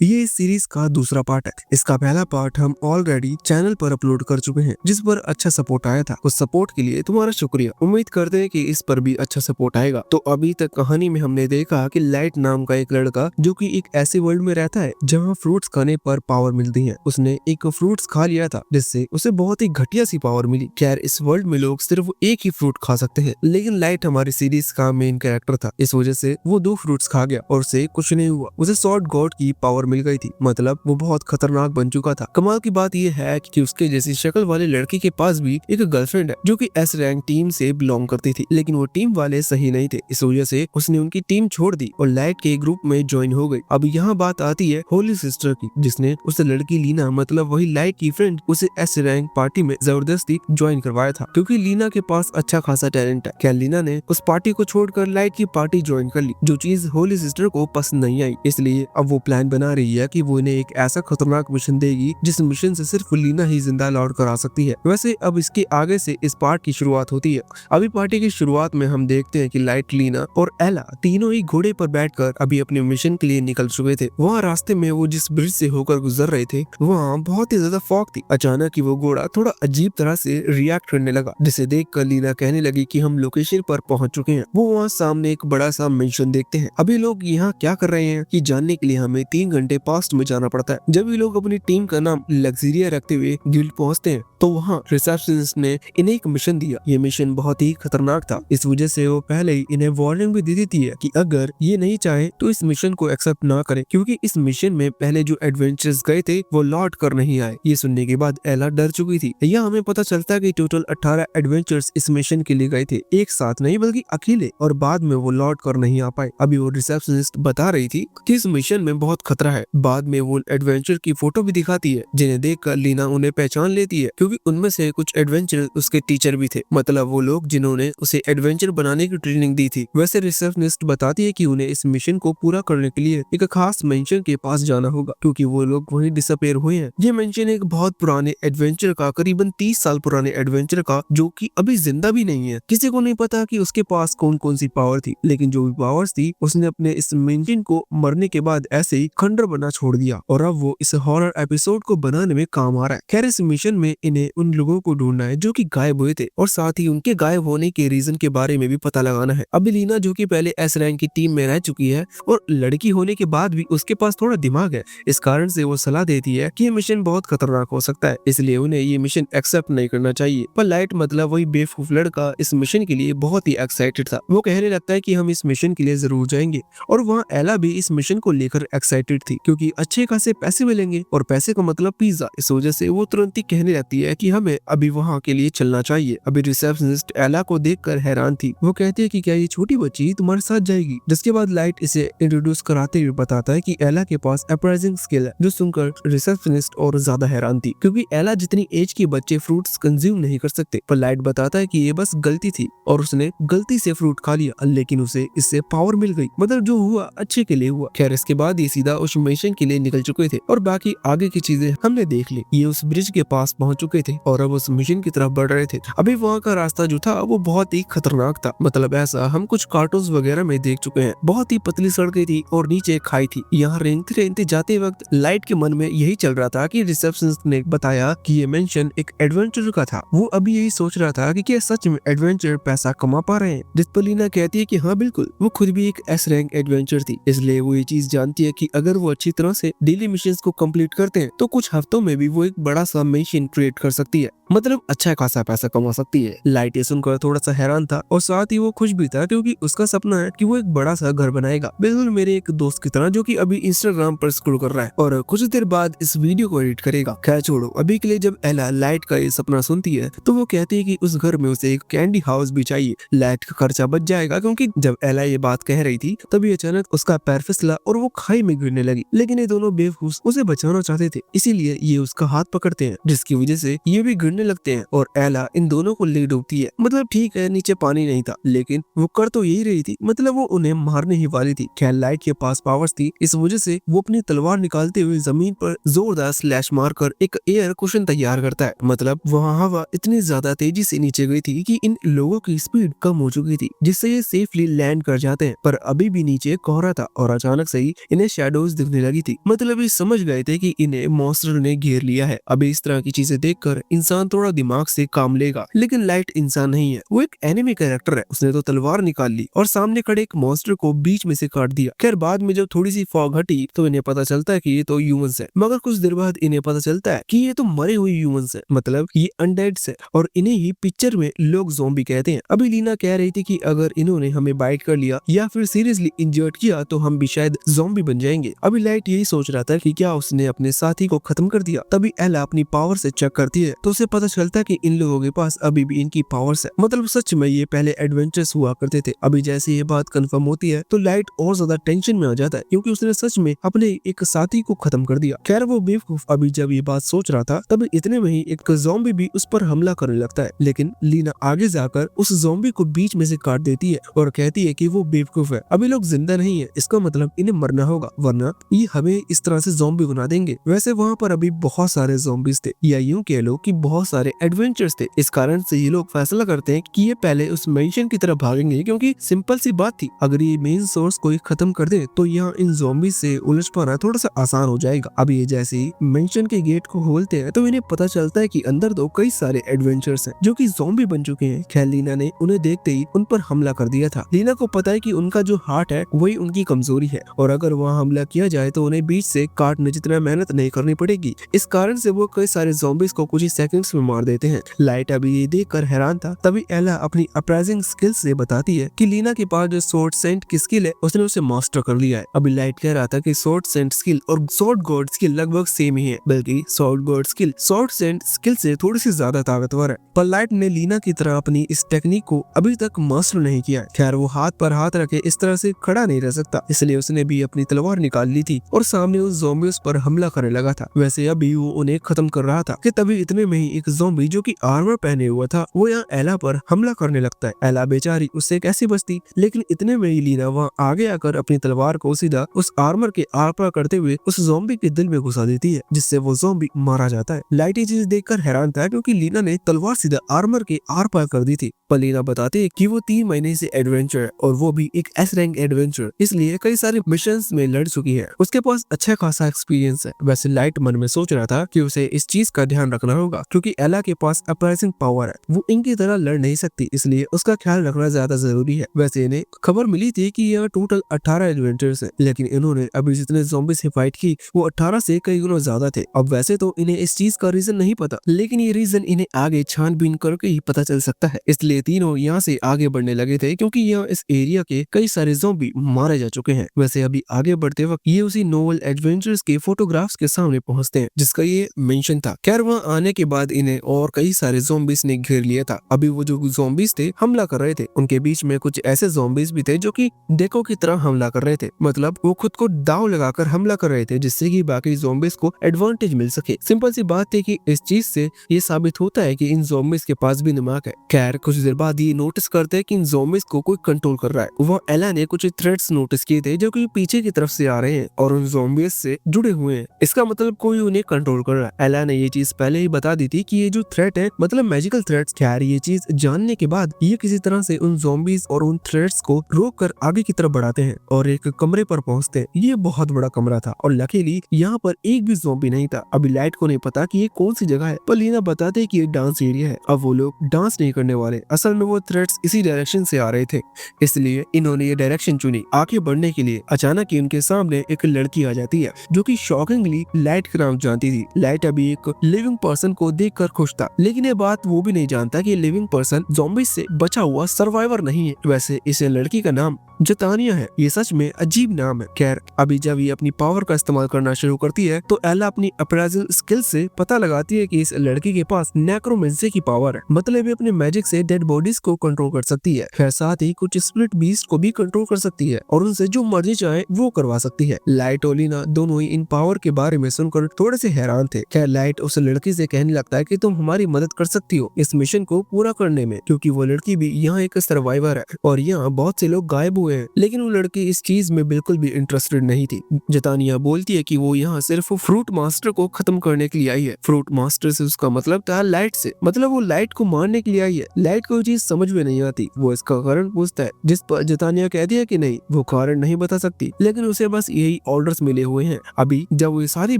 ये इस सीरीज का दूसरा पार्ट है। इसका पहला पार्ट हम ऑलरेडी चैनल पर अपलोड कर चुके हैं, जिस पर अच्छा सपोर्ट आया था। उस सपोर्ट के लिए तुम्हारा शुक्रिया। उम्मीद करते हैं कि इस पर भी अच्छा सपोर्ट आएगा। तो अभी तक कहानी में हमने देखा कि लाइट नाम का एक लड़का, जो कि एक ऐसे वर्ल्ड में रहता है जहाँ फ्रूट्स खाने पर पावर मिलती है, उसने एक फ्रूट्स खा लिया था जिससे उसे बहुत ही घटिया सी पावर मिली। खैर, इस वर्ल्ड में लोग सिर्फ एक ही फ्रूट खा सकते हैं, लेकिन लाइट हमारी सीरीज का मेन कैरेक्टर था। इस वजह से वो 2 फ्रूट्स खा गया और उसे कुछ नहीं हुआ। उसे सॉर्ड गॉड की पावर मिल गई थी, मतलब वो बहुत खतरनाक बन चुका था। कमाल की बात यह है कि उसके जैसी शक्ल वाले लड़के के पास भी एक गर्लफ्रेंड है, जो कि एस रैंक टीम से बिलोंग करती थी, लेकिन वो टीम वाले सही नहीं थे। इस वजह से उसने उनकी टीम छोड़ दी और लाइट के ग्रुप में ज्वाइन हो गई। अब यहाँ बात आती है होली सिस्टर की, जिसने उस लड़की लीना, मतलब वही लाइट की फ्रेंड, उसे एस रैंक पार्टी में जबरदस्ती ज्वाइन करवाया था, क्योंकि लीना के पास अच्छा खासा टैलेंट है। क्या लीना ने उस पार्टी को छोड़कर लाइट की पार्टी ज्वाइन कर ली, जो चीज होली सिस्टर को पसंद नहीं आई। इसलिए अब वो प्लान बना रही है कि वो इन्हें एक ऐसा खतरनाक मिशन देगी जिस मिशन से सिर्फ लीना ही जिंदा लौट कर आ सकती है। वैसे अब इसके आगे से इस पार्ट की शुरुआत होती है। अभी पार्टी की शुरुआत में हम देखते हैं कि लाइट, लीना और एला तीनों ही घोड़े पर बैठकर अभी अपने मिशन के लिए निकल चुके थे। वहाँ रास्ते में वो जिस ब्रिज से होकर गुजर रहे थे, वहाँ बहुत ही ज्यादा फॉग थी। अचानक ही वो घोड़ा थोड़ा अजीब तरह से रिएक्ट करने लगा, जिसे देखकर लीना कहने लगी कि हम लोकेशन पर पहुंच चुके हैं। वो वहाँ सामने एक बड़ा सा मेंशन देखते हैं। अभी लोग यहाँ क्या कर रहे हैं कि जानने के लिए हमें 3 घंटे पास्ट में जाना पड़ता है। जब ये लोग अपनी टीम का नाम लग्जरिया रखते हुए गिल्ड पहुंचते हैं, तो वहाँ रिसेप्शनिस्ट ने इन्हें एक मिशन दिया। ये मिशन बहुत ही खतरनाक था। इस वजह से वो पहले ही इन्हें वार्निंग भी दे देती है कि अगर ये नहीं चाहे तो इस मिशन को एक्सेप्ट ना करें, क्योंकि इस मिशन में पहले जो एडवेंचर्स गए थे वो लौट कर नहीं आए। ये सुनने के बाद एला डर चुकी थी। यह हमें पता चलता है कि टोटल 18 एडवेंचर्स इस मिशन के लिए गए थे, एक साथ नहीं बल्कि अकेले, और बाद में वो लौट कर नहीं आ पाए। अभी वो रिसेप्शनिस्ट बता रही थी कि इस मिशन में बहुत खतरा है। बाद में वो एडवेंचर की फोटो भी दिखाती है, जिन्हें देखकर लीना उन्हें पहचान लेती है, क्योंकि उनमें से कुछ एडवेंचर उसके टीचर भी थे, मतलब वो लोग जिन्होंने उसे एडवेंचर बनाने की ट्रेनिंग दी थी। वैसे रिसेप्शनिस्ट बताती है कि उन्हें इस मिशन को पूरा करने के लिए एक खास मेंशन के पास जाना होगा, क्योंकि वो लोग वहीं डिसअपेयर हुए हैं। ये मेंशन एक बहुत पुराने एडवेंचर का, करीबन 30 साल पुराने एडवेंचर का, जो कि अभी जिंदा भी नहीं है। किसी को नहीं पता कि उसके पास कौन कौन सी पावर थी, लेकिन जो भी पावर्स थी उसने अपने इस मेंशन को मरने के बाद ऐसे ही खंडर बना छोड़ दिया, और अब वो इस हॉरर एपिसोड को बनाने में काम आ रहा है। खैर, इस मिशन में इन्हें उन लोगों को ढूंढना है जो कि गायब हुए थे, और साथ ही उनके गायब होने के रीजन के बारे में भी पता लगाना है। अभी लीना, जो कि पहले एस रैंक की टीम में रह चुकी है और लड़की होने के बाद भी उसके पास थोड़ा दिमाग है, इस कारण से वो सलाह देती है कि ये मिशन बहुत खतरनाक हो सकता है, इसलिए उन्हें ये मिशन एक्सेप्ट नहीं करना चाहिए। पर लाइट, मतलब वही बेवकूफ लड़का, इस मिशन के लिए बहुत ही एक्साइटेड था। वो कहने लगता है कि हम इस मिशन के लिए जरूर जाएंगे, और वहाँ एला भी इस मिशन को लेकर एक्साइटेड थी, क्योंकि अच्छे खासे पैसे मिलेंगे, और पैसे का मतलब पिज्जा। इस वजह से वो तुरंत ही कहने लगती है कि हमें अभी वहाँ के लिए चलना चाहिए। अभी रिसेप्शनिस्ट एला को देखकर हैरान थी। वो कहती है कि क्या ये छोटी बच्ची तुम्हारे साथ जाएगी। जिसके बाद लाइट इसे इंट्रोड्यूस कराते हुए बताता है कि एला के पास अपराइजिंग स्किल है, जो सुनकर रिसेप्शनिस्ट और ज्यादा हैरान थी, क्योंकि एला जितनी एज के बच्चे फ्रूट्स कंज्यूम नहीं कर सकते। पर लाइट बताता है कि ये बस गलती थी और उसने गलती से फ्रूट खा लिया, लेकिन उसे इससे पावर मिल गई, मतलब जो हुआ अच्छे के लिए हुआ। खैर, इसके बाद ये सीधा उस मिशन के लिए निकल चुके थे, और बाकी आगे की चीजें हमने देख ली। ये उस ब्रिज के पास पहुंच चुके थे और अब उस मिशन की तरफ बढ़ रहे थे। अभी वहाँ का रास्ता जो था वो बहुत ही खतरनाक था, मतलब ऐसा हम कुछ कार्टून्स वगैरह में देख चुके हैं। बहुत ही पतली सड़कें थी और नीचे खाई थी। यहाँ रेंगते रेंगते जाते वक्त लाइट के मन में यही चल रहा था कि रिसेप्शनिस्ट ने बताया कि ये मेंशन एक एडवेंचर का था। वो अभी यही सोच रहा था कि क्या सच में एडवेंचर पैसा कमा पा रहे हैं। जिस पर लीना कहती है कि हाँ बिल्कुल, वो खुद भी एक एस रैंक एडवेंचर थी, इसलिए वो ये चीज जानती है कि अगर वो अच्छी तरह से डेली मिशंस को कंप्लीट करते हैं तो कुछ हफ्तों में भी वो एक बड़ा सा मिशन क्रिएट कर सकती है, मतलब अच्छा खासा पैसा कमा सकती है। लाइट ये सुनकर थोड़ा सा हैरान था, और साथ ही वो खुश भी था, क्योंकि उसका सपना है कि वो एक बड़ा सा घर बनाएगा, बिल्कुल मेरे एक दोस्त की तरह, जो कि अभी इंस्टाग्राम पर स्क्रॉल कर रहा है और कुछ देर बाद इस वीडियो को एडिट करेगा। खैर छोड़ो, अभी के लिए जब एला लाइट का ये सपना सुनती है तो वो कहती है कि उस घर में उसे एक कैंडी हाउस भी चाहिए। लाइट का खर्चा बच जाएगा, क्योंकि जब एला ये बात कह रही थी तभी अचानक उसका पैर फिसला और वो खाई में गिरने लगी, लेकिन ये दोनों बेवकूफ उसे बचाना चाहते थे, इसीलिए ये उसका हाथ पकड़ते हैं, जिसकी वजह से ये भी गिरने लगते हैं और एला इन दोनों को ले डूबती है। मतलब ठीक है, नीचे पानी नहीं था, लेकिन वो कर तो यही रही थी, मतलब वो उन्हें मारने ही वाली थी। खैर, लाइट के पास पावर्स थी, इस वजह से वो अपनी तलवार निकालते हुए जमीन पर जोरदार स्लैश मारकर एक एयर कुशन तैयार करता है। मतलब वहाँ हवा इतनी ज्यादा तेजी से नीचे गई थी कि इन लोगों की स्पीड कम हो चुकी थी, जिससे ये सेफली लैंड कर जाते हैं। पर अभी भी नीचे कोहरा था और अचानक से ही इन्हें शैडोज दिखने लगने लगी थी। मतलब ये समझ गए थे कि इन्हें मॉन्स्टर ने घेर लिया है। अभी इस तरह की चीजें देखकर इंसान थोड़ा दिमाग से काम लेगा, लेकिन लाइट इंसान नहीं है, वो एक एनिमे कैरेक्टर है। उसने तो तलवार निकाल ली और सामने खड़े एक मॉन्स्टर को बीच में से काट दिया। खैर बाद में जब थोड़ी सी फॉग हटी तो इन्हें पता चलता है कि ये तो ह्यूमंस है, मगर कुछ देर बाद इन्हें पता चलता है कि ये तो मरे हुए ह्यूमंस है, मतलब ये अनडेड्स है और इन्हें ही पिक्चर में लोग ज़ॉम्बी कहते हैं। अभी लीना कह रही थी कि अगर इन्होंने हमें बाइट कर लिया या फिर सीरियसली इंजर्ड किया तो हम भी शायद ज़ॉम्बी बन जाएंगे। अभी लाइट यही सोच रहा था कि क्या उसने अपने साथी को खत्म कर दिया। तभी एला अपनी पावर से चेक करती है तो उसे पता चलता है कि इन लोगों के पास अभी भी इनकी पावर्स है, मतलब सच में ये पहले एडवेंचर्स हुआ करते थे। अभी जैसे ये बात कंफर्म होती है तो लाइट और ज्यादा टेंशन में आ जाता है क्योंकि उसने सच में अपने एक साथी को खत्म कर दिया। खैर वो बेवकूफ अभी जब ये बात सोच रहा था तभी इतने में ही एक ज़ॉम्बी भी उस पर हमला करने लगता है, लेकिन लीना आगे जाकर उस ज़ॉम्बी को बीच में से काट देती है और कहती है कि वो बेवकूफ है, अभी लोग जिंदा नहीं है, इसका मतलब इन्हें मरना होगा वरना ये हमें इस तरह से ज़ॉम्बी बना देंगे। वैसे वहाँ पर अभी बहुत सारे ज़ॉम्बीज थे, या यूं कह लो कि बहुत सारे एडवेंचर्स थे। इस कारण से ये लोग फैसला करते हैं कि ये पहले उस मेंशन की तरफ भागेंगे क्योंकि सिंपल सी बात थी, अगर ये मेन सोर्स को खत्म कर दे तो यहाँ इन ज़ॉम्बी से उलझ पाना थोड़ा सा आसान हो जाएगा। अब ये जैसे ही मेंशन के गेट को खोलते हैं तो इन्हें पता चलता है कि अंदर तो कई सारे एडवेंचर्स हैं जो कि ज़ॉम्बी बन चुके हैं। खैर लीना ने उन्हें देखते ही उन पर हमला कर दिया था। लीना को पता है कि उनका जो हार्ट है वही उनकी कमजोरी है और अगर वहाँ हमला किया जाए तो उन्हें बीच से काटने जितना मेहनत नहीं करनी पड़ेगी। इस कारण से वो कई सारे ज़ॉम्बीज को कुछ ही सेकंड्स में मार देते हैं। लाइट अभी ये देखकर हैरान था, तभी एला अपनी अप्राइजिंग स्किल से बताती है कि लीना के पास जो स्वॉर्ड सेंट की स्किल है उसने उसे मास्टर कर लिया है। अभी लाइट कह रहा था कि स्वॉर्ड सेंट स्किल और स्वॉर्ड गॉड स्किल लगभग सेम ही है, बल्कि sword god skill sword saint skill से थोड़ी सी ज्यादा ताकतवर है। पर लाइट ने लीना की तरह अपनी इस टेक्निक को अभी तक मास्टर नहीं किया है। खैर वो हाथ पर हाथ रखे इस तरह से खड़ा नहीं रह सकता, इसलिए उसने भी अपनी तलवार निकाल ली थी और सामने उस ज़ॉम्बीज़ पर हमला करने लगा था। वैसे अभी वो उन्हें खत्म कर रहा था कि तभी इतने में ही एक ज़ॉम्बी जो कि आर्मर पहने हुआ था वो यहाँ एला पर हमला करने लगता है। एला बेचारी उससे कैसे बचती, लेकिन इतने में ही लीना वहाँ आगे आकर अपनी तलवार को सीधा उस आर्मर के आर पार करते हुए उस ज़ॉम्बी के दिल में घुसा देती है, जिससे वो ज़ॉम्बी मारा जाता है। लाइट ये चीज देखकर हैरान था क्योंकि लीना ने तलवार सीधा आर्मर के आर पार कर दी थी। पर लीना बताती है कि वो 3 महीने से एडवेंचर और वो भी एक एस रैंक एडवेंचर, इसलिए कई सारे मिशंस में लड़ चुकी है, उसके पास अच्छा खासा एक्सपीरियंस है। वैसे लाइट मन में सोच रहा था कि उसे इस चीज का ध्यान रखना होगा क्योंकि एला के पास अपराइजिंग पावर है, वो इनकी तरह लड़ नहीं सकती, इसलिए उसका ख्याल रखना ज्यादा जरूरी है। वैसे इन्हें खबर मिली थी कि यहाँ टोटल 18 एडवेंचर्स हैं, लेकिन इन्होंने अभी जितने ज़ॉम्बी से फाइट की वो 18 से कई गुना ज्यादा थे। अब वैसे तो इन्हें इस चीज का रीजन नहीं पता, लेकिन ये रीजन इन्हें आगे छानबीन करके ही पता चल सकता है, इसलिए तीनों यहाँ से आगे बढ़ने लगे थे क्योंकि यहाँ इस एरिया के कई सारे ज़ॉम्बी मारे जा चुके हैं। वैसे अभी आगे बढ़ते वक्त ये उसी नोवेल एडवेंचर्स के फोटोग्राफ्स के सामने पहुंचते हैं जिसका ये मेंशन था। खैर वहाँ आने के बाद इन्हें और कई सारे ज़ॉम्बीज ने घेर लिया था। अभी वो जो ज़ॉम्बीज थे हमला कर रहे थे, उनके बीच में कुछ ऐसे ज़ॉम्बीज भी थे जो कि डेको की तरह हमला कर रहे थे, मतलब वो खुद को दाव लगाकर हमला कर रहे थे जिससे कि बाकी ज़ॉम्बीज को एडवांटेज मिल सके। सिंपल सी बात है कि इस चीज से ये साबित होता है कि इन ज़ॉम्बीज के पास भी दिमाग है। खैर कुछ देर बाद ये नोटिस करते हैं कि इन ज़ॉम्बीज को कोई कंट्रोल कर रहा है। वहाँ एला ने कुछ थ्रेट्स नोटिस किए थे जो कि पीछे की तरफ से आ रहे हैं और उन ज़ॉम्बीज से जुड़े हुए हैं, इसका मतलब कोई उन्हें कंट्रोल कर रहा है। एला ने ये चीज पहले ही बता दी थी कि ये जो थ्रेट है मतलब मैजिकल थ्रेट्स। खैर ये चीज जानने के बाद ये किसी तरह से उन ज़ॉम्बीज और उन थ्रेट्स को रोक कर आगे की तरफ बढ़ाते हैं और एक कमरे पर पहुंचते हैं। ये बहुत बड़ा कमरा था और लकीली यहाँ पर एक भी ज़ॉम्बी नहीं था। अभी लाइट को नहीं पता कि ये कौन सी जगह है, पर लीना बताते कि ये डांस एरिया है। अब वो लोग डांस नहीं करने वाले, असल में वो थ्रेट्स इसी डायरेक्शन से आ रहे थे, इसलिए इन्होंने ये डायरेक्शन चुनी आगे बढ़ने के लिए। अचानक ही उनके सामने एक लड़की आ जाती है जो कि शॉकिंगली लाइट का नाम जानती थी। लाइट अभी एक लिविंग पर्सन को देखकर खुश था, लेकिन ये बात वो भी नहीं जानता कि लिविंग पर्सन ज़ॉम्बी से बचा हुआ सर्वाइवर नहीं है। वैसे इस लड़की का नाम जतानिया है, ये सच में अजीब नाम है। खैर अभी जब ये अपनी पावर का इस्तेमाल करना शुरू करती है तो एला अपनी अप्राइजल स्किल से पता लगाती है कि इस लड़की के पास नेक्रोमेंसी की पावर है, मतलब ये अपने मैजिक से डेड बॉडीज को कंट्रोल कर सकती है। खैर साथ ही कुछ स्प्लिट बीस्ट को भी कंट्रोल कर सकती है और उनसे जो मर्जी चाहे वो करवा सकती है। लाइट और लीना दोनों ही इन पावर के बारे में सुनकर थोड़े से हैरान थे। खैर लाइट उस लड़की से कहने लगता है कि तुम हमारी मदद कर सकती हो इस मिशन को पूरा करने में, क्योंकि वो लड़की भी यहाँ एक सर्वाइवर है और यहाँ बहुत से लोग गायब हुए हुए हैं, लेकिन वो लड़की इस चीज में बिल्कुल भी इंटरेस्टेड नहीं थी। जितानिया बोलती है कि वो यहाँ सिर्फ फ्रूट मास्टर को खत्म करने के लिए आई है। फ्रूट मास्टर से उसका मतलब था लाइट से, मतलब वो लाइट को मारने के लिए आई है। लाइट को चीज समझ में नहीं आती, वो इसका कारण पूछता है, जिस पर जितानिया कहती है कि नहीं, वो कारण नहीं बता सकती, लेकिन उसे बस यही ऑर्डर्स मिले हुए हैं। अभी जब वो ये सारी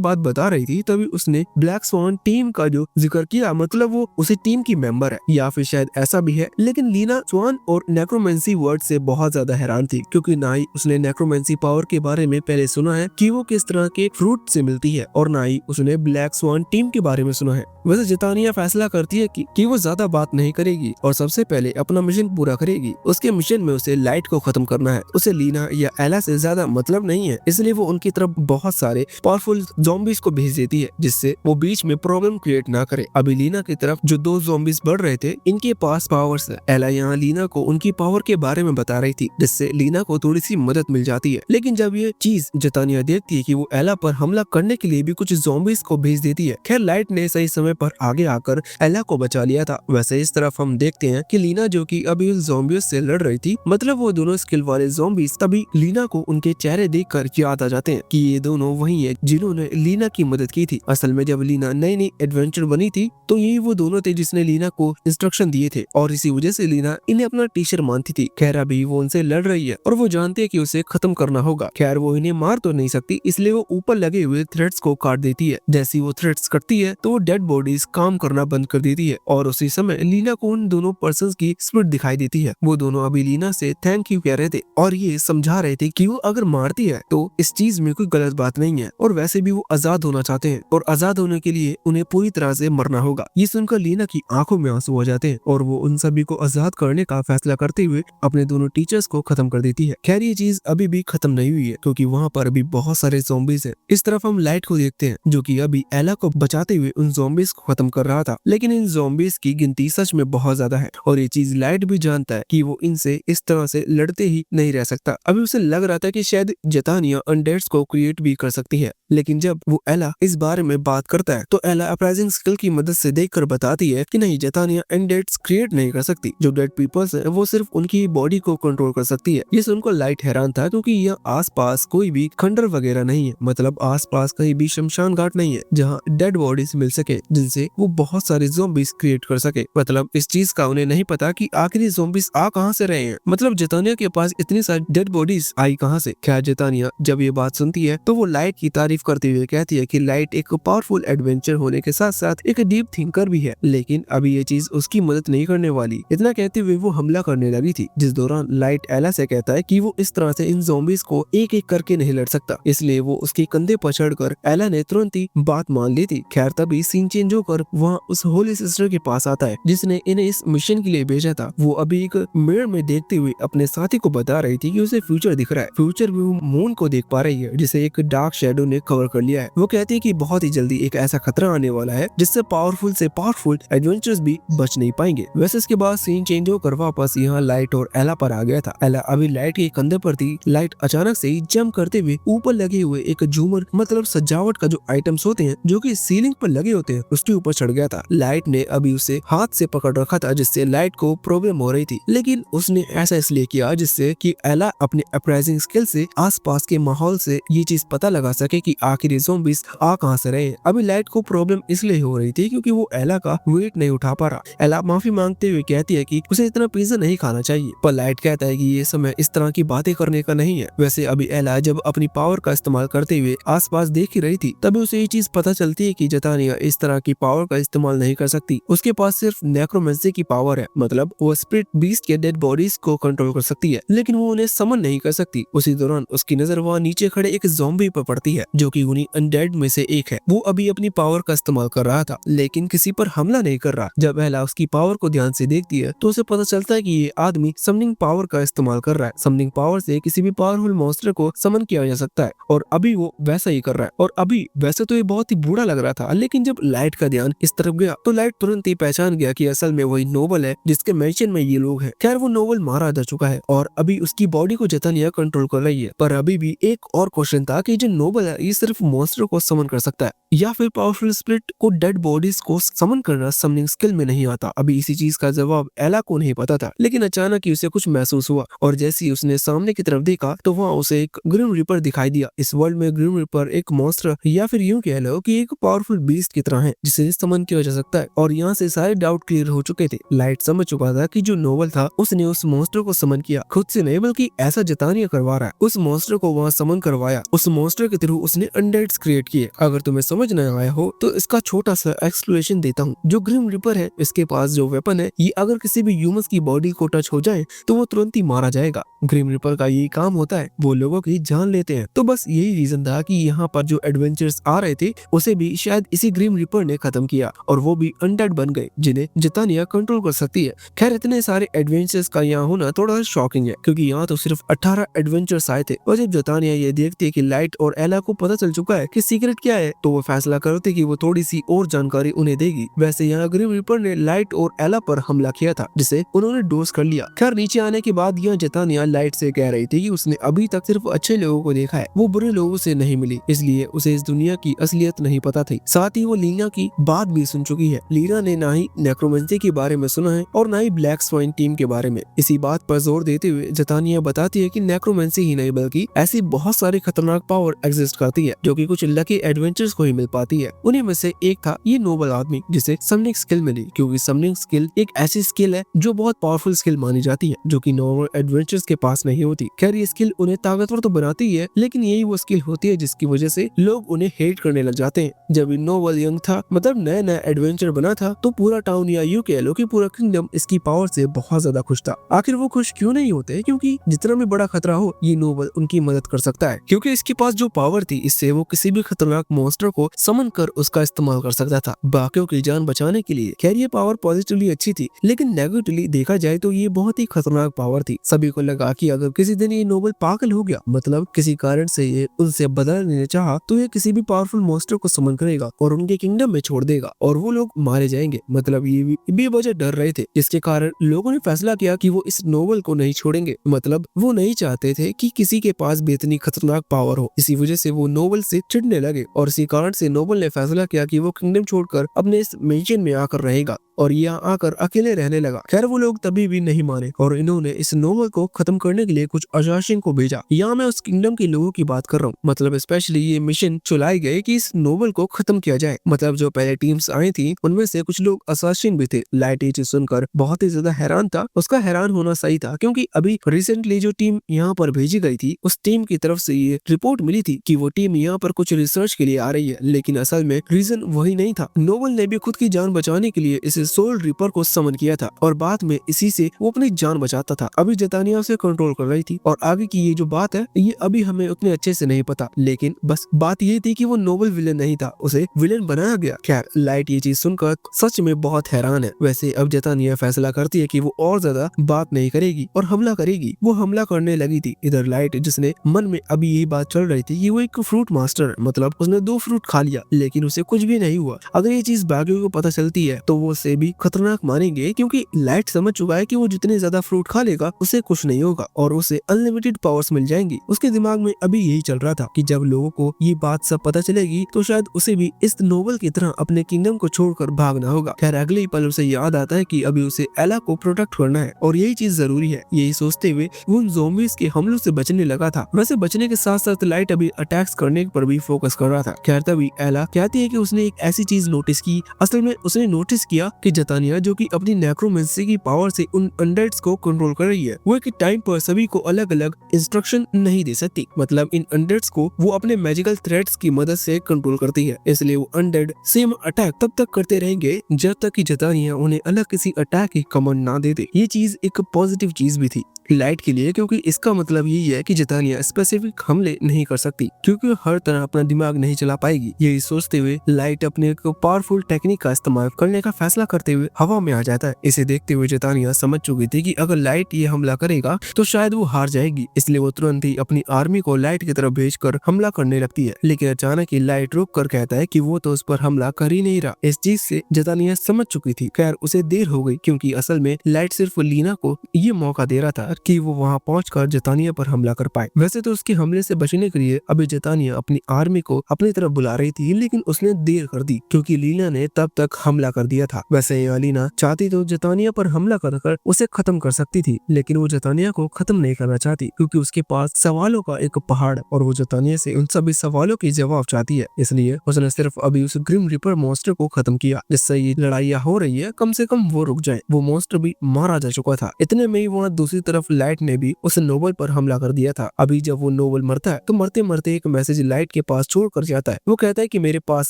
बात बता रही थी तभी उसने ब्लैक स्वान टीम का जो जिक्र किया, मतलब वो उसी टीम की मेंबर है या फिर शायद ऐसा भी है। लेकिन लीना स्वान और नेक्रोमेंसी वर्ड से बहुत ज्यादा हैरान थी, क्योंकि ना ही उसने नेक्रोमेंसी पावर के बारे में पहले सुना है कि वो किस तरह के फ्रूट से मिलती है, और ना ही उसने ब्लैक स्वान टीम के बारे में सुना है। वैसे जितानिया फैसला करती है कि वो ज्यादा बात नहीं करेगी और सबसे पहले अपना मिशन पूरा करेगी। उसके मिशन में उसे लाइट को खत्म करना है। उसे लीना या एला से ज्यादा मतलब नहीं है, इसलिए वो उनकी तरफ बहुत सारे पावरफुल ज़ॉम्बीज को भेज देती है, जिससे वो बीच में प्रॉब्लम क्रिएट ना करे। अभी लीना की तरफ जो 2 ज़ॉम्बीज बढ़ रहे थे, इनके पास पावर्स है। एला यहाँ लीना को उनकी पावर के बारे में बता रही थी, जिससे लीना को थोड़ी सी मदद मिल जाती है। लेकिन जब ये चीज जितानिया देखती है कि वो एला पर हमला करने के लिए भी कुछ ज़ॉम्बीज को भेज देती है। खैर लाइट ने सही समय पर आगे आकर एला को बचा लिया था। वैसे इस तरफ हम देखते हैं कि लीना जो कि अभी उस ज़ॉम्बीज से लड़ रही थी, मतलब वो दोनों स्किल वाले ज़ॉम्बीज, तभी लीना को उनके चेहरे देखकर याद आ जाते हैं कि ये दोनों वही है जिन्होंने लीना की मदद की थी। असल में जब लीना नई नई एडवेंचर बनी थी तो यही वो दोनों थे जिसने लीना को इंस्ट्रक्शन दिए थे, और इसी वजह से लीना इन्हें अपना टीचर मानती थी। खैर अभी वो उनसे लड़ रही है और वो जानते है कि उसे खत्म करना होगा। खैर वो इन्हें मार तो नहीं सकती, इसलिए वो ऊपर लगे हुए थ्रेड्स को काट देती है। जैसे ही वो थ्रेड्स कटती है तो वो डेड बॉडीज काम करना बंद कर देती है, और उसी समय लीना को उन दोनों पर्संस की स्पिरिट दिखाई देती है। वो दोनों अभी लीना से थैंक यू कह रहे थे और ये समझा रहे थे कि वो अगर मारती है तो इस चीज में कोई गलत बात नहीं है, और वैसे भी वो आजाद होना चाहते हैं, और आजाद होने के लिए उन्हें पूरी तरह से मरना होगा। ये सुनकर लीना की आंखों में आंसू आ जाते हैं और वो उन सभी को आजाद करने का फैसला करते हुए अपने दोनों टीचर्स को खत्म कर देती है। खैर ये चीज अभी भी खत्म नहीं हुई है, क्योंकि वहाँ पर अभी बहुत सारे ज़ॉम्बीज हैं। इस तरफ हम लाइट को देखते हैं जो कि अभी एला को बचाते हुए उन ज़ॉम्बीज को खत्म कर रहा था, लेकिन इन ज़ॉम्बीज की गिनती सच में बहुत ज्यादा है, और ये चीज लाइट भी जानता है कि वो इनसे इस तरह से लड़ते ही नहीं रह सकता। अभी उसे लग रहा था कि शायद जितानिया अनडेड्स को क्रिएट भी कर सकती है, लेकिन जब वो एला इस बारे में बात करता है तो एला अपराइजिंग स्किल की मदद से देखकर बताती है कि नहीं, जितानिया अनडेड्स क्रिएट नहीं कर सकती। जो डेड पीपल्स है वो सिर्फ उनकी बॉडी को कंट्रोल कर सकती है। ये सुनकर लाइट हैरान था, क्योंकि यहाँ आसपास कोई भी खंडर वगैरह नहीं है, मतलब आसपास कहीं भी शमशान घाट नहीं है जहाँ डेड बॉडीज मिल सके जिनसे वो बहुत सारे ज़ॉम्बीज क्रिएट कर सके। मतलब इस चीज का उन्हें नहीं पता कि आखिर ज़ॉम्बीज आ कहाँ से रहे हैं, मतलब जितानिया के पास इतनी सारी डेड बॉडीज आई कहाँ से। खैर जितानिया जब ये बात सुनती है तो वो लाइट की तारीफ करते हुए कहती है कि लाइट एक पावरफुल एडवेंचर होने के साथ साथ एक डीप थिंकर भी है, लेकिन अभी ये चीज उसकी मदद नहीं करने वाली। इतना कहते हुए वो हमला करने लगी थी, जिस दौरान लाइट एला से कहता है कि वो इस तरह से इन ज़ॉम्बीज को एक एक करके नहीं लड़ सकता, इसलिए वो उसके कंधे पर चढ़कर एला ने तुरंत ही बात मान ली थी। खैर तभी सीन चेंज होकर वहाँ उस होली सिस्टर के पास आता है जिसने इन्हें इस मिशन के लिए भेजा था। वो अभी एक मिरर में देखते हुए अपने साथी को बता रही थी कि उसे फ्यूचर दिख रहा है। फ्यूचर में वो मून को देख पा रही है जिसे एक डार्क शैडो ने कवर कर लिया है। वो कहती है कि बहुत ही जल्दी एक ऐसा खतरा आने वाला है जिससे पावरफुल से पावरफुल एडवेंचर्स भी बच नहीं पाएंगे। वैसे इसके बाद सीन चेंज होकर वापस यहाँ लाइट और एला पर आ गया था। एला अभी लाइट के कंधे पर थी। लाइट अचानक से ही जंप करते हुए ऊपर लगे हुए एक झूमर, मतलब सजावट का जो आइटम्स होते हैं जो कि सीलिंग पर लगे होते हैं, उसके ऊपर चढ़ गया था। लाइट ने अभी उसे हाथ से पकड़ रखा था जिससे लाइट को प्रॉब्लम हो रही थी, लेकिन उसने ऐसा इसलिए किया जिससे कि एला अपने अपराइजिंग स्किल से आसपास के माहौल से ये चीज पता लगा सके कि आखिर ज़ॉम्बीज आ कहां से रहे हैं। अभी लाइट को प्रॉब्लम इसलिए हो रही थी क्योंकि वो एला का वेट नहीं उठा पा रहा। एला माफी मांगते हुए कहती है कि उसे इतना पिज्जा नहीं खाना चाहिए, पर लाइट कहता है कि ये समय इस तरह की बातें करने का नहीं है। वैसे अभी एला जब अपनी पावर का इस्तेमाल करते हुए आसपास देख ही रही थी, तभी उसे ये चीज पता चलती है कि जितानिया इस तरह की पावर का इस्तेमाल नहीं कर सकती। उसके पास सिर्फ नेक्रोमेंसी की पावर है, मतलब वो स्पिरिट बीस्ट के डेड बॉडीज को कंट्रोल कर सकती है, लेकिन वो उन्हें समन नहीं कर सकती। उसी दौरान उसकी नजर वहाँ नीचे खड़े एक ज़ॉम्बी पर पड़ती है जो कि उन्हीं अनडेड में से एक है। वो अभी अपनी पावर का इस्तेमाल कर रहा था, लेकिन किसी पर हमला नहीं कर रहा। जब एला उसकी पावर को ध्यान से देखती है तो उसे पता चलता है कि ये आदमी समनिंग पावर का इस्तेमाल कर रहा है। समनिंग पावर से किसी भी पावरफुल मॉन्स्टर को समन किया जा सकता है, और अभी वो वैसा ही कर रहा है। और अभी वैसे तो ये बहुत ही बुरा लग रहा था, लेकिन जब लाइट का ध्यान इस तरफ गया तो लाइट तुरंत ही पहचान गया कि असल में वही नोबल है जिसके मेंशन में ये लोग हैं। खैर वो नोबल मारा जा चुका है और अभी उसकी बॉडी को जितानिया कंट्रोल कर रही है, पर अभी भी एक और क्वेश्चन था कि जो नोबल है ये सिर्फ मॉन्स्टर को समन कर सकता है, या फिर पावरफुल स्प्लिट को डेड बॉडीज को समन करना समनिंग स्किल में नहीं आता। अभी इसी चीज का जवाब एला को नहीं पता था, लेकिन अचानक ही उसे कुछ महसूस हुआ और जैसे ही उसने सामने की तरफ देखा तो वहाँ उसे एक ग्रिम रिपर दिखाई दिया। इस वर्ल्ड में ग्रिम रिपर एक मॉन्स्टर या फिर यूं कह लो कि एक पावरफुल बीस्ट की तरह है जिसे समन किया जा सकता है। और यहाँ से सारे डाउट क्लियर हो चुके थे। लाइट समझ चुका था कि जो नोबल था उसने उस मॉन्स्टर को समन किया, खुद से नहीं बल्कि ऐसा जतानिया करवा रहा है। उस मॉन्स्टर को वहाँ समन करवाया, उस मॉन्स्टर के थ्रू उसने अनडेड्स क्रिएट किए। अगर तुम्हें समझ न आया हो तो इसका छोटा सा एक्सप्लेनेशन देता हूँ। जो ग्रिम रिपर है इसके पास जो वेपन है, ये अगर किसी भी ह्यूमंस की बॉडी को टच हो जाए तो वो तुरंत ही मारा जाएगा। ग्रिम रिपर का यही काम होता है, वो लोगों की जान लेते हैं। तो बस यही रीजन था कि यहाँ पर जो एडवेंचर्स आ रहे थे उसे भी शायद इसी ग्रिम रिपर ने खत्म किया और वो भी अनडेड बन गए जिन्हें जतानिया कंट्रोल कर सकती है। खैर इतने सारे एडवेंचर्स का यहाँ होना थोड़ा शॉकिंग है क्योंकि यहाँ तो सिर्फ 18 एडवेंचर्स आए थे और जब जतानिया ये देखती है कि लाइट और एला को पता चल चुका है कि सीक्रेट क्या है तो वो फैसला करती कि वो थोड़ी सी और जानकारी उन्हें देगी। वैसे यहाँ ग्रिम रिपर ने लाइट और एला पर हमला किया था जिसे उन्होंने डोज कर लिया। खैर नीचे आने के बाद यहाँ जतानिया लाइट से कह रही थी कि उसने अभी तक सिर्फ अच्छे लोगों को देखा है, वो बुरे लोगों से नहीं मिली, इसलिए उसे इस दुनिया की असलियत नहीं पता थी। साथ ही वो लीना की बात भी सुन चुकी है। लीना ने ना ही नेक्रोमेंसी के बारे में सुना है और ना ही ब्लैक स्वाइन टीम के बारे में। इसी बात पर जोर देते हुए जतानिया बताती है कि नेक्रोमेंसी ही नहीं बल्कि ऐसी बहुत सारी खतरनाक पावर एग्जिस्ट करती है जो कि कुछ लकी एडवेंचर्स को ही मिल पाती है। उन्हीं में से एक था ये नोबल आदमी जिसे समनिंग स्किल मिली, क्योंकि समनिंग स्किल एक ऐसी स्किल है जो बहुत पावरफुल स्किल मानी जाती है जो कि नॉर्मल एडवेंचर्स के पास नहीं होती। खैर ये स्किल उन्हें ताकतवर तो बनाती है, लेकिन यही वो स्किल होती है जिसकी वजह से लोग उन्हें हेट करने लग जाते हैं। जब नोबल यंग था, मतलब नया नया एडवेंचर बना था, तो पूरा टाउन या यूं कह लो कि पूरा किंगडम इसकी पावर से बहुत ज्यादा खुश था। आखिर वो खुश क्यों नहीं होते? क्योंकि जितना भी बड़ा खतरा हो ये नोबल उनकी मदद कर सकता है, क्योंकि इसके पास जो पावर थी इससे वो किसी भी खतरनाक मॉन्स्टर को समन कर उसका इस्तेमाल कर सकता था बाकियों की जान बचाने के लिए। खैर ये पावर पॉजिटिवली अच्छी थी, लेकिन नेगेटिवली देखा जाए तो ये बहुत ही खतरनाक पावर थी। सभी को लगा कि अगर किसी दिन ये नोबल पागल हो गया, मतलब किसी कारण से ये उनसे बदला लेना चाहा, तो ये किसी भी पावरफुल मॉन्स्टर को समन करेगा और उनके किंगडम में छोड़ देगा और वो लोग मारे जाएंगे। मतलब ये भी बेवजह डर रहे थे, जिसके कारण लोगों ने फैसला किया कि वो इस नोबल को नहीं छोड़ेंगे। मतलब वो नहीं चाहते थे कि किसी के पास भी इतनी खतरनाक पावर हो। इसी वजह से वो नोबल से चिढ़ने लगे और इसी कारण से नोबल ने फैसला किया कि वो किंगडम छोड़कर अपने इस मिशन में आकर रहेगा और यहाँ आकर अकेले रहने लगा। खैर वो लोग तभी भी नहीं माने और इन्होंने इस नोबल को खत्म करने के लिए कुछ अशासिन को भेजा। यहाँ मैं उस किंगडम के लोगों की बात कर रहा हूँ, मतलब स्पेशली ये मिशन चलाए गए कि इस नोबल को खत्म किया जाए। मतलब जो पहले टीम्स आई थी उनमें से कुछ लोग अशासिन भी थे। लाइट ये चीज सुनकर बहुत ही ज्यादा हैरान था। उसका हैरान होना सही था क्योंकि अभी रिसेंटली जो टीम यहाँ पर भेजी गई थी उस टीम की तरफ से ये रिपोर्ट मिली थी कि वो टीम यहाँ पर कुछ रिसर्च के लिए आ रही है, लेकिन असल में रीजन वही नहीं था। नोबल ने भी खुद की जान बचाने के लिए इस सोल रिपर को समन किया था और बाद में इसी से वो अपनी जान बचाता था। अभी जतानिया उसे कंट्रोल कर रही थी और आगे की ये जो बात है ये अभी हमें उतने अच्छे से नहीं पता, लेकिन बस बात ये थी कि वो नोबल विलेन नहीं था, उसे विलेन बनाया गया। खैर लाइट ये चीज सुनकर सच में बहुत हैरान है। वैसे अब जतानिया फैसला करती है कि वो और ज्यादा बात नहीं करेगी और हमला करेगी। वो हमला करने लगी थी। इधर लाइट जिसने मन में अभी यही बात चल रही थी कि वो एक फ्रूट मास्टर है, मतलब उसने 2 फ्रूट खा लिया लेकिन उसे कुछ भी नहीं हुआ। अगर ये चीज बाकियों को पता चलती है तो वो उसे भी खतरनाक मानेंगे, क्योंकि लाइट समझ चुका है कि वो जितने ज्यादा फ्रूट खा लेगा उसे कुछ नहीं होगा और उसे अनलिमिटेड पावर्स मिल जाएंगी। उसके दिमाग में अभी यही चल रहा था कि जब लोगों को ये बात सब पता चलेगी तो शायद उसे भी इस नोबल की तरह अपने किंगडम को छोड़कर भागना होगा। खैर अगले ही पल उसे याद आता है कि अभी उसे एला को प्रोटेक्ट करना है और यही चीज जरूरी है। यही सोचते हुए वो उन ज़ॉम्बीज़ के हमलों से बचने लगा था। वैसे बचने के साथ साथ लाइट अभी अटैक्स करने पर भी फोकस कर रहा था। खैर तभी एला कहती है कि उसने एक ऐसी चीज नोटिस की। असल में उसने नोटिस किया कि जतानिया जो कि अपनी नेक्रोमेंसी की पावर से उन अनडेड्स को कंट्रोल कर रही है, वो एक टाइम पर सभी को अलग अलग इंस्ट्रक्शन नहीं दे सकती। मतलब इन अनडेड्स को वो अपने मैजिकल थ्रेड्स की मदद से कंट्रोल करती है, इसलिए वो अनडेड सेम अटैक तब तक करते रहेंगे जब तक कि जतानिया उन्हें अलग किसी अटैक की कमांड ना दे दे। ये चीज एक पॉजिटिव चीज भी थी लाइट के लिए, क्योंकि इसका मतलब यही है कि जतानिया स्पेसिफिक हमले नहीं कर सकती क्योंकि हर तरह अपना दिमाग नहीं चला पाएगी। यही सोचते हुए लाइट अपने पावरफुल टेक्निक का इस्तेमाल करने का फैसला करते हुए हवा में आ जाता है। इसे देखते हुए जतानिया समझ चुकी थी कि अगर लाइट ये हमला करेगा तो शायद वो हार जाएगी, इसलिए वो तुरंत ही अपनी आर्मी को लाइट की तरफ भेजकर हमला करने लगती है। लेकिन अचानक ही लाइट रुक कर कहता है कि वो तो उस पर हमला कर ही नहीं रहा। इस चीज से जतानिया समझ चुकी थी। खैर उसे देर हो गई क्योंकि असल में लाइट सिर्फ लीना को ये मौका दे रहा था कि वो वहाँ पहुंचकर जतानिया पर हमला कर पाए। वैसे तो उसके हमले से बचने के लिए अभी जतानिया अपनी आर्मी को अपनी तरफ बुला रही थी, लेकिन उसने देर कर दी क्योंकि लीना ने तब तक हमला कर दिया था। वैसे लीना चाहती तो जतानिया पर हमला कर उसे खत्म कर सकती थी, लेकिन वो जतानिया को खत्म नहीं करना चाहती क्योंकि उसके पास सवालों का एक पहाड़ और वो जतानिया से उन सभी सवालों के जवाब चाहती है। इसलिए उसने सिर्फ अभी उस ग्रिम रिपर मॉन्स्टर को खत्म किया, जिससे ये लड़ाइयाँ हो रही है कम से कम वो रुक जाए। वो मॉन्स्टर भी मारा जा चुका था। इतने में ही वहाँ दूसरी तरफ लाइट ने भी उस नोबल पर हमला कर दिया था। अभी जब वो नोबल मरता है तो मरते मरते एक मैसेज लाइट के पास छोड़ कर जाता है। वो कहता है कि मेरे पास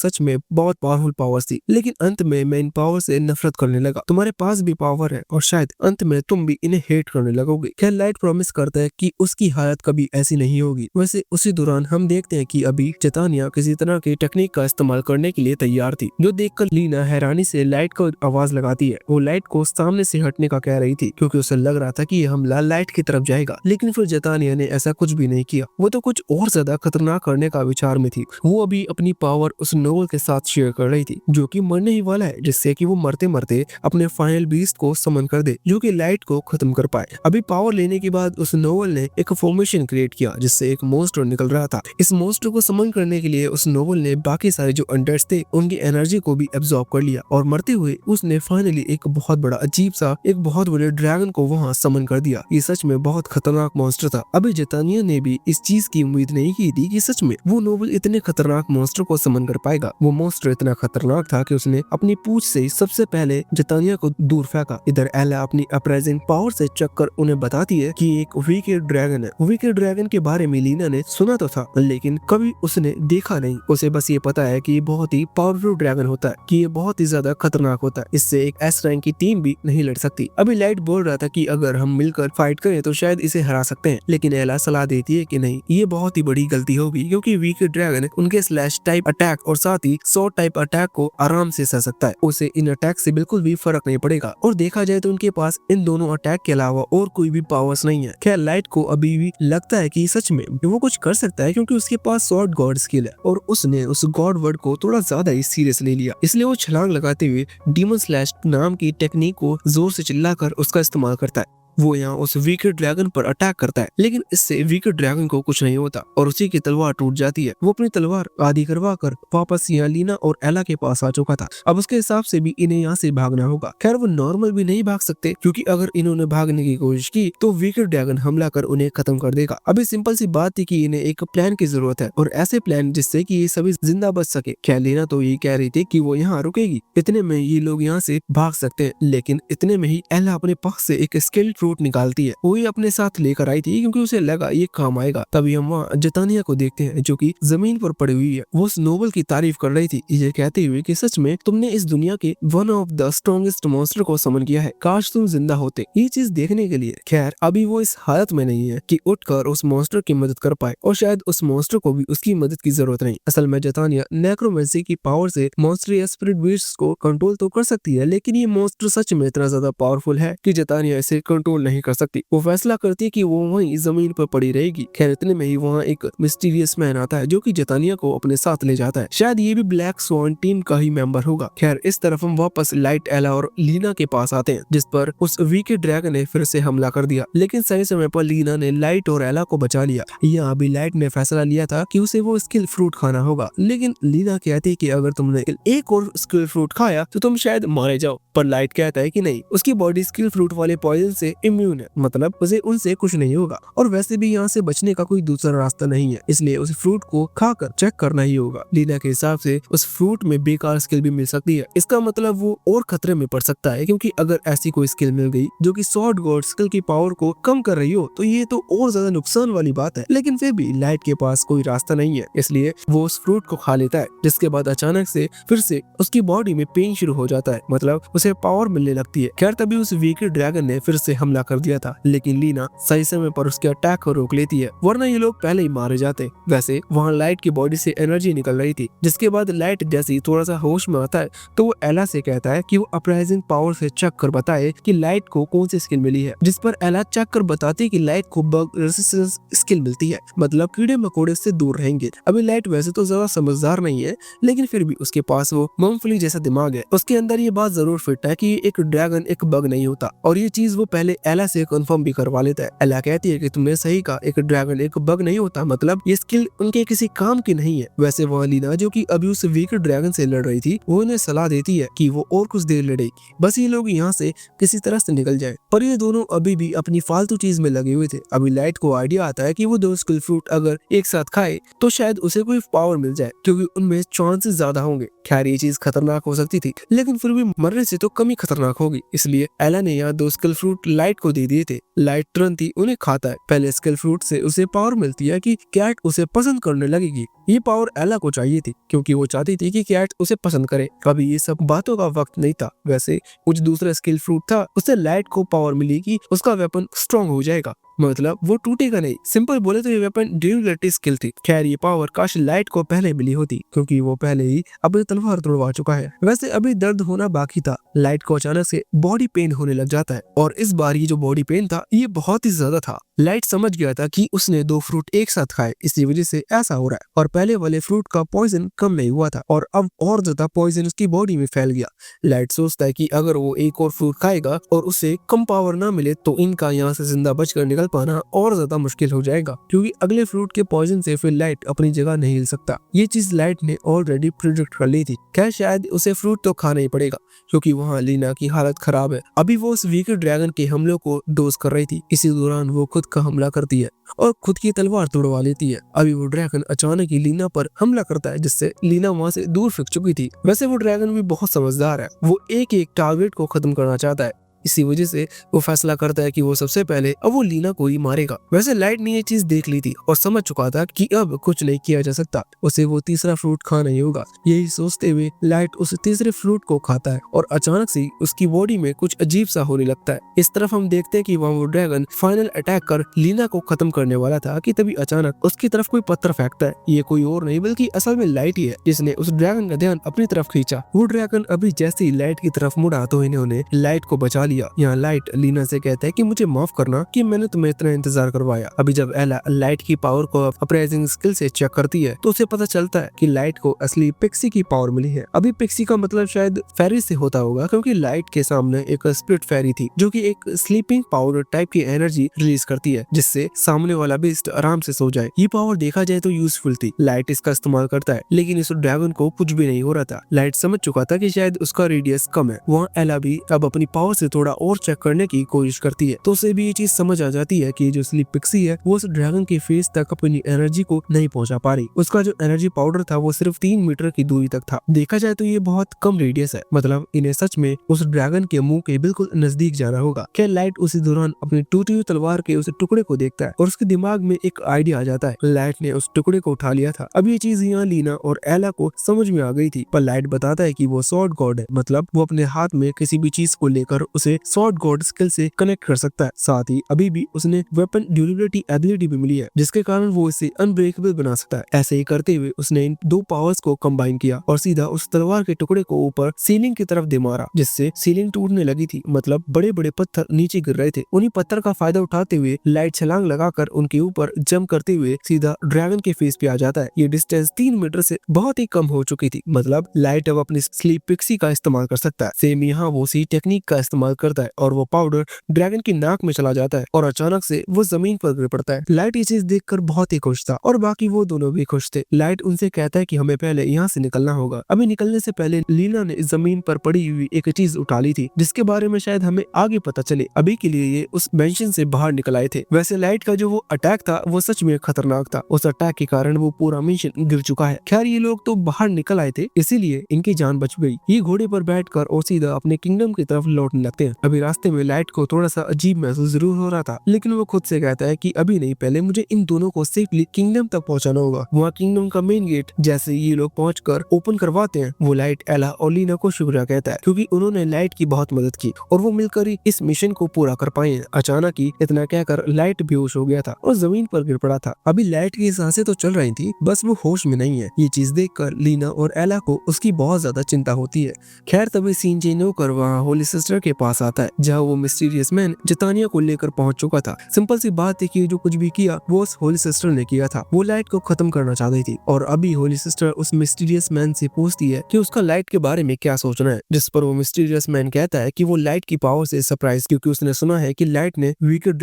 सच में बहुत पावरफुल पावर्स थी, लेकिन अंत में मैं इन पावर से नफरत करने लगा। तुम्हारे पास भी पावर है और शायद अंत में तुम भी इन्हें हेट करने लगोगे। खैर लाइट प्रॉमिस करता है कि उसकी हालत कभी ऐसी नहीं होगी। वैसे उसी दौरान हम देखते हैं कि अभी जतानिया किसी तरह की टेक्निक का इस्तेमाल करने के लिए तैयार थी, जो देखकर लीना हैरानी से लाइट को आवाज लगाती है। वो लाइट को सामने से हटने का कह रही थी क्योंकि उसे लग रहा था कि यह हमला लाइट की तरफ जाएगा, लेकिन फिर जतानिया ने ऐसा कुछ भी नहीं किया। वो तो कुछ और ज्यादा खतरनाक करने का विचार में थी। वो अभी अपनी पावर उस नोबल के साथ शेयर कर रही थी जो कि मरने ही वाला है, जिससे कि वो मरते मरते अपने फाइनल बीस्ट को समन कर दे जो कि लाइट को खत्म कर पाए। अभी पावर लेने के बाद उस नोबल ने एक फॉर्मेशन क्रिएट किया जिससे एक मॉन्स्टर निकल रहा था। इस मॉन्स्टर को समन करने के लिए उस नोबल ने बाकी सारे जो अंडर्स थे उनकी एनर्जी को भी एब्जॉर्ब कर लिया और मरते हुए उसने फाइनली एक बहुत बड़ा अजीब सा एक बहुत बड़े ड्रैगन को वहाँ समन कर दिया। ये सच में बहुत खतरनाक मॉन्स्टर था। अभी जतानिया ने भी इस चीज की उम्मीद नहीं की थी कि सच में वो नोबल इतने खतरनाक मॉन्स्टर को समन कर पाएगा। वो मॉन्स्टर इतना खतरनाक था कि उसने अपनी पूंछ से सबसे पहले जतानिया को दूर फेंका। इधर एला अपनी अपराइजिंग पावर से चक्कर उन्हें बताती है कि एक विकेड ड्रैगन है। विकेड ड्रैगन के बारे में लीना ने सुना तो था, लेकिन कभी उसने देखा नहीं। उसे बस ये पता है कि ये बहुत ही पावरफुल ड्रैगन होता है, कि ये बहुत ही ज्यादा खतरनाक होता है। इससे एक एस रैंक की टीम भी नहीं लड़ सकती। अभी लाइट बोल रहा था कि अगर हम मिलकर फाइट करें तो शायद इसे हरा सकते हैं, लेकिन एला सलाह देती है कि नहीं, ये बहुत ही बड़ी गलती होगी क्योंकि विकेड ड्रैगन उनके स्लैश टाइप अटैक और साथ ही शॉर्ट टाइप अटैक को आराम से सह सकता है। उसे इन अटैक से बिल्कुल भी फर्क नहीं पड़ेगा और देखा जाए तो उनके पास इन दोनों अटैक के अलावा और कोई भी पावर्स नहीं है। खैर लाइट को अभी भी लगता है कि सच में वो कुछ कर सकता है क्योंकि उसके पास शॉर्ट गॉड स्किल है और उसने उस गॉड वर्ड को थोड़ा ज्यादा ही सीरियस ले लिया। इसलिए वो छलांग लगाते हुए डीमन स्लैश नाम की टेक्निक को जोर से चिल्लाकर उसका इस्तेमाल करता है। वो यहाँ उस विकेड ड्रैगन पर अटैक करता है, लेकिन इससे विकेड ड्रैगन को कुछ नहीं होता और उसी की तलवार टूट जाती है। वो अपनी तलवार आधी करवा कर वापस यहाँ लीना और एला के पास आ चुका था। अब उसके हिसाब से भी इन्हें यहाँ से भागना होगा। खैर वो नॉर्मल भी नहीं भाग सकते क्योंकि अगर इन्होंने भागने की कोशिश की तो विकेड ड्रैगन हमला कर उन्हें खत्म कर देगा। अभी सिंपल सी बात थी कि इन्हें एक प्लान की जरूरत है और ऐसे प्लान जिससे कि ये सभी जिंदा बच सके। खैर लीना तो ये कह रही थी कि वो यहाँ रुकेगी, इतने में ये लोग यहाँ से भाग सकते हैं, लेकिन इतने में ही एला अपने पास से एक स्किल्ड फ्रूट निकालती है। वो ही अपने साथ लेकर आई थी क्योंकि उसे लगा ये काम आएगा। तभी हम वहाँ जतानिया को देखते हैं जो कि जमीन पर पड़ी हुई है। वो उस नोबल की तारीफ कर रही थी, ये कहते हुए कि सच में तुमने इस दुनिया के one of the strongest monster को समन किया है, काश तुम जिंदा होते ये चीज देखने के लिए। खैर अभी वो इस हालत में नहीं है कि उठकर उस मॉन्स्टर की मदद कर पाए और शायद उस मॉन्स्टर को भी उसकी मदद की जरूरत नहीं। असल में जतानिया नेक्रोमेंसी की पावर से मॉन्स्टर या स्पिरिट बीस्ट्स को कंट्रोल तो कर सकती है, लेकिन ये मॉन्स्टर सच में इतना ज्यादा पावरफुल है कि जतानिया इसे कंट्रोल नहीं कर सकती। वो फैसला करती है कि वो वहीं जमीन पर पड़ी रहेगी। खैर इतने में ही वहाँ एक मिस्टीरियस मैन आता है जो कि जतानिया को अपने साथ ले जाता है। शायद ये भी ब्लैक स्वॉन टीम का ही मेंबर होगा। खैर इस तरफ हम वापस लाइट, एला और लीना के पास आते हैं, जिस पर उस विकेड ड्रैगन ने फिर से हमला कर दिया, लेकिन सही समय पर लीना ने लाइट और एला को बचा लिया। यहाँ अभी लाइट ने फैसला लिया था कि उसे वो स्किल फ्रूट खाना होगा, लेकिन लीना कहती है कि अगर तुमने एक और स्किल फ्रूट खाया तो तुम शायद मारे जाओ। पर लाइट कहता है कि नहीं, उसकी बॉडी स्किल फ्रूट वाले पॉइजन से इम्यून है, मतलब उसे उनसे कुछ नहीं होगा और वैसे भी यहाँ से बचने का कोई दूसरा रास्ता नहीं है, इसलिए उस फ्रूट को खाकर चेक करना ही होगा। लीना के हिसाब से उस फ्रूट में बेकार स्किल भी मिल सकती है, इसका मतलब वो और खतरे में पड़ सकता है क्योंकि अगर ऐसी कोई स्किल मिल गई जो कि शॉर्ट गॉड स्किल की पावर को कम कर रही हो तो ये तो और ज्यादा नुकसान वाली बात है। लेकिन फिर भी लाइट के पास कोई रास्ता नहीं है, इसलिए वो उस फ्रूट को खा लेता है, जिसके बाद अचानक से फिर से उसकी बॉडी में पेन शुरू हो जाता है, मतलब उसे पावर मिलने लगती है। खैर तभी उस विकेड ड्रैगन ने फिर से हमला कर दिया था, लेकिन लीना सही समय पर उसके अटैक को रोक लेती है, वरना ये लोग पहले ही मारे जाते। वैसे वहाँ लाइट की बॉडी से एनर्जी निकल रही थी, जिसके बाद लाइट जैसे ही थोड़ा सा होश में आता है तो वो एला से कहता है कि वो अपराइजिंग पावर से चेक कर बताए कि लाइट को कौन सी स्किल मिली है, जिस पर एला चेक कर बताती है कि लाइट को बग रेजिस्टेंस स्किल मिलती है, मतलब कीड़े मकोड़े से दूर रहेंगे। अभी लाइट वैसे तो ज्यादा समझदार नहीं है, लेकिन फिर भी उसके पास वो मूंगफली जैसा दिमाग है। उसके अंदर ये बात जरूर फिट है कि एक ड्रैगन एक बग नहीं होता और ये चीज वो पहले एला से कंफर्म भी करवा लेता है। एला कहती है कि तुमने सही कहा, एक ड्रैगन एक बग नहीं होता, मतलब ये स्किल उनके किसी काम की नहीं है। वैसे वह लीना जो कि अभी उस वीक ड्रैगन से लड़ रही थी, वो उन्हें सलाह देती है कि वो और कुछ देर लड़ेगी, बस ये लोग यहाँ से किसी तरह से निकल जाए। पर ये दोनों अभी भी अपनी फालतू चीज में लगे हुए थे। अभी लाइट को आइडिया आता है कि वो 2 स्किल फ्रूट अगर एक साथ खाए तो शायद उसे कोई पावर मिल जाए, क्योंकि उनमें चांसेस ज्यादा होंगे। खैर ये चीज खतरनाक हो सकती थी, लेकिन फिर भी मरने से तो कम ही खतरनाक होगी, इसलिए एला ने यहाँ 2 स्किल फ्रूट लाइट को दे दिए थे। लाइट तुरंत ही उन्हें खाता है। पहले स्किल फ्रूट से उसे पावर मिलती है कि कैट उसे पसंद करने लगेगी। ये पावर एला को चाहिए थी, क्योंकि वो चाहती थी कि कैट उसे पसंद करे। अभी ये सब बातों का वक्त नहीं था। वैसे कुछ दूसरा स्किल फ्रूट था, उससे लाइट को पावर मिली कि उसका वेपन स्ट्रॉन्ग हो जाएगा, मतलब वो टूटेगा नहीं। सिंपल बोले तो ये वेपन ड्यूरेबिलिटी स्किल थी। खैर ये पावर काश लाइट को पहले मिली होती, क्योंकि वो पहले ही अपनी तलवार तोड़वा चुका है। वैसे अभी दर्द होना बाकी था। लाइट को अचानक से बॉडी पेन होने लग जाता है, और इस बार ये जो बॉडी पेन था ये बहुत ही ज्यादा था। लाइट समझ गया था कि उसने 2 फ्रूट एक साथ खाए, इसी वजह से ऐसा हो रहा है। और पहले वाले फ्रूट का पॉइजन कम नहीं हुआ था, और अब और ज्यादा पॉइजन उसकी बॉडी में फैल गया। लाइट सोचता है कि अगर वो एक और फ्रूट खाएगा और उसे कम पावर ना मिले तो इनका यहाँ से जिंदा बचकर निकल पाना और ज्यादा मुश्किल हो जाएगा, क्योंकि अगले फ्रूट के पॉइजन से फिर लाइट अपनी जगह नहीं हिल सकता। ये चीज लाइट ने ऑलरेडी प्रिडिक्ट कर ली थी। खैर शायद उसे फ्रूट तो खाना ही पड़ेगा, क्योंकि वहाँ लीना की हालत खराब है। अभी वो उस वीक ड्रैगन के हमलों को डोज कर रही थी। इसी दौरान वो खुद का हमला करती है और खुद की तलवार तोड़वा लेती है। अभी वो ड्रैगन अचानक ही लीना पर हमला करता है, जिससे लीना वहाँ से दूर फेंक चुकी थी। वैसे वो ड्रैगन भी बहुत समझदार है, वो एक एक टारगेट को खत्म करना चाहता है। इसी वजह से वो फैसला करता है कि वो सबसे पहले अब वो लीना को ही मारेगा। वैसे लाइट ने ये चीज देख ली थी और समझ चुका था कि अब कुछ नहीं किया जा सकता, उसे वो तीसरा फ्रूट खाना ही होगा। यही सोचते हुए लाइट उस तीसरे फ्रूट को खाता है और अचानक से उसकी बॉडी में कुछ अजीब सा होने लगता है। इस तरफ हम देखते हैं कि वहाँ वो ड्रैगन फाइनल अटैक कर लीना को खत्म करने वाला था कि तभी अचानक उसकी तरफ कोई पत्थर फेंकता है। ये कोई और नहीं बल्कि असल में लाइट ही है, जिसने उस ड्रैगन का ध्यान अपनी तरफ खींचा। वो ड्रैगन अभी जैसे ही लाइट की तरफ मुड़ा तो इन्होंने लाइट को बचा लिया। यहाँ लाइट लीना से कहता है कि मुझे माफ करना कि मैंने तुम्हें इतना इंतजार करवाया। अभी जब एला लाइट की पावर को अप्राइजिंग स्किल से चेक करती है तो उसे पता चलता है कि लाइट को असली पिक्सी की पावर मिली है। अभी पिक्सी का मतलब शायद फेरी से होता होगा, क्योंकि लाइट के सामने एक स्प्लिट फेरी थी जो कि एक स्लीपिंग पाउडर टाइप की एनर्जी रिलीज करती है, जिससे सामने वाला बीस्ट आराम से सो जाए। ये पावर देखा जाए तो यूजफुल थी। लाइट इसका इस्तेमाल करता है, लेकिन इस ड्रैगन को कुछ भी नहीं हो रहा था। लाइट समझ चुका था कि शायद उसका रेडियस कम है। वहाँ एला भी अब अपनी पावर से थोड़ा और चेक करने की कोशिश करती है, तो उसे भी ये चीज समझ आ जाती है कि जो स्लीप पिक्सी है वो उस ड्रैगन के फेस तक अपनी एनर्जी को नहीं पहुंचा पा रही। उसका जो एनर्जी पाउडर था वो सिर्फ 3 मीटर की दूरी तक था। देखा जाए तो ये बहुत कम रेडियस है, मतलब इन्हें सच में उस ड्रैगन के मुंह के बिल्कुल नजदीक जाना होगा। क्या लाइट उसी दौरान अपनी टूटी हुई तलवार के उस टुकड़े को देखता है और उसके दिमाग में एक आइडिया आ जाता है। लाइट ने उस टुकड़े को उठा लिया था। अब ये चीज यहाँ लीना और एला को समझ में आ गई थी, पर लाइट बताता है कि वो स्वॉर्ड गॉड है, मतलब वो अपने हाथ में किसी भी चीज को लेकर उसे स्वॉर्ड गॉड स्किल से कनेक्ट कर सकता है। साथ ही अभी भी उसने वेपन ड्यूरेबिलिटी एबिलिटी भी मिली है, जिसके कारण वो इसे अनब्रेकेबल बना सकता है। ऐसे ही करते हुए उसने इन 2 पावर्स को कंबाइन किया और सीधा उस तलवार के टुकड़े को ऊपर सीलिंग की तरफ दे मारा, जिससे सीलिंग टूटने लगी थी। मतलब बड़े बड़े पत्थर नीचे गिर रहे थे। उन्हीं पत्थर का फायदा उठाते हुए लाइट छलांग लगाकर उनके ऊपर जंप करते हुए सीधा ड्रैगन के फेस पे आ जाता है। ये डिस्टेंस 3 मीटर से बहुत ही कम हो चुकी थी, मतलब लाइट अब अपनी स्लीप पिक्सी का इस्तेमाल कर सकता है। सेम यहाँ वो सी टेक्निक का इस्तेमाल करता है और वो पाउडर ड्रैगन की नाक में चला जाता है और अचानक से वो जमीन पर गिर पड़ता है। लाइट ये चीज देखकर बहुत ही खुश था और बाकी वो दोनों भी खुश थे। लाइट उनसे कहता है कि हमें पहले यहाँ से निकलना होगा। अभी निकलने से पहले लीना ने जमीन पर पड़ी हुई एक चीज उठा ली थी, जिसके बारे में शायद हमें आगे पता चले। अभी के लिए ये उस मेंशन से बाहर निकल आए थे। वैसे लाइट का जो वो अटैक था वो सच में खतरनाक था। उस अटैक के कारण वो पूरा मेंशन गिर चुका है। खैर ये लोग तो बाहर निकल आए थे, इसीलिए इनकी जान बच गई। ये घोड़े पर बैठकर और सीधा अपने किंगडम की तरफ लौटने लगते हैं। अभी रास्ते में लाइट को थोड़ा सा अजीब महसूस जरूर हो रहा था, लेकिन वो खुद से कहता है कि अभी नहीं, पहले मुझे इन दोनों को सेफली किंगडम तक पहुंचाना होगा। वहाँ किंगडम का मेन गेट जैसे ये लोग पहुंचकर ओपन करवाते हैं, वो लाइट, एला और लीना को शुक्रिया कहता है, क्योंकि उन्होंने लाइट की बहुत मदद की और वो मिलकर ही इस मिशन को पूरा कर पाए। अचानक ही इतना कहकर लाइट बेहोश हो गया था और जमीन पर गिर पड़ा था। अभी लाइट की सांसें तो चल रही थी, बस वो होश में नहीं है। ये चीज देखकर लीना और एला को उसकी बहुत ज्यादा चिंता होती है। खैर तभी सीन चेंज होकर वहाँ होली सिस्टर के पास पास आता है जहाँ वो मिस्टीरियस मैन जितानिया को लेकर पहुंच चुका था। सिंपल सी बात है कि जो कुछ भी किया वो उस होली सिस्टर ने किया था। वो लाइट को खत्म करना चाहती थी और अभी होली सिस्टर उस मिस्टीरियस मैन से पूछती है कि उसका लाइट के बारे में क्या सोचना है, जिस पर वो मिस्टीरियस मैन कहता है कि वो लाइट की पावर से सरप्राइज, क्योंकि उसने सुना है कि लाइट ने वीकेड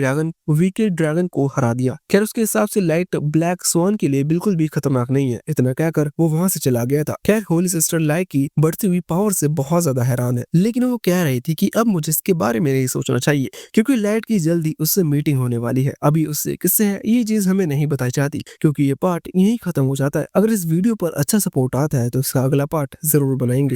ड्रैगन को हरा दिया। खैर उसके हिसाब से लाइट ब्लैक स्वान के लिए बिल्कुल भी खतरनाक नहीं है। इतना कहकर वो वहाँ से चला गया था। खैर होली सिस्टर लाइट की बढ़ती हुई पावर से बहुत ज्यादा हैरान है, लेकिन वो कह रही थी कि अब मुझे इसके बारे में नहीं सोचना चाहिए क्योंकि लाइट की जल्दी उससे मीटिंग होने वाली है। अभी उससे किससे है ये चीज हमें नहीं बताई जाती क्योंकि ये पार्ट यहीं खत्म हो जाता है। अगर इस वीडियो पर अच्छा सपोर्ट आता है तो इसका अगला पार्ट जरूर बनाएंगे।